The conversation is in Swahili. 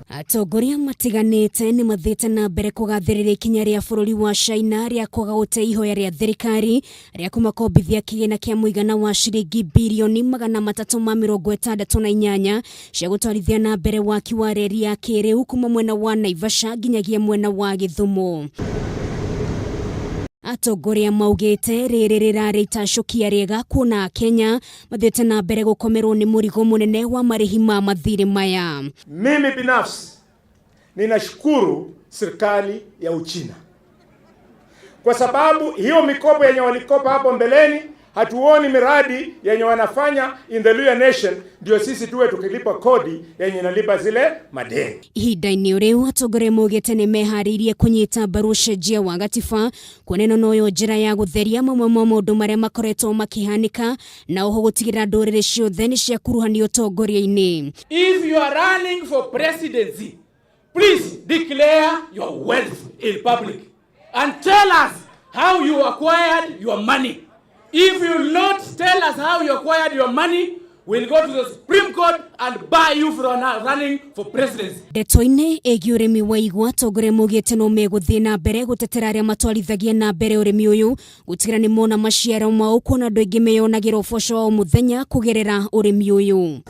Atongoria matiganĩte nimathiite nambere kũgathĩrĩria ikinya rĩa bũrũri wa China rĩa kwaga gũte ihoya rĩa thirikari rĩa kũmakombithia kĩgĩna kĩa mũigana wa ciringi birioni 368 cia gutwarithia nambere waki wa reri ya kiriu kuuma mwena wa Naivasha ngiyagia mwena wa Githumo. Atongoria maugite rĩrĩ rĩrarĩ itacokia rĩega kuona Kenya mathiĩte nambere gũkomerwo nĩ mũrigo mũnene wa marĩhi ma mathirĩ maya. Mimi binafsi ninashukuru serikali ya Uchina kwa sababu hiyo mikopo yenye walikopa hapo mbeleni hatuoni miradi yenye wanafanya in the Luya Nation, ndio sisi tuwe tukilipa kodi yenye inalipa zile madeni. Ihinda-inĩ rĩu atongoria maugite nĩ meharĩirie kũnyita mbaru ũcenjia wa gatiba kuonena noyo njĩra ya gũtheria mamwe ma maũndũ marĩa makoretwo makĩhanĩka na oho gũtigĩrĩra ndũrĩrĩ ciothe nĩ ciakuruhanio ũtongoria-inĩ. If you are running for presidency, please declare your wealth in public and tell us how you acquired your money. If you will not tell us how you acquired your money, we'll go to the Supreme Court and bar you from running for presidency. Ndeto-inĩ ĩgiĩ ũrĩmi wa igwa atongoria maugĩte no megũthiĩ na mbere gũtetera arĩa matwarithagia na mbere ũrĩmi ũyũ gũtigĩrĩra nĩ mona maciaro mao kuona andũ aingĩ meyonagĩra ũboco wa o mũthenya kũgerera ũrĩmi ũyũ.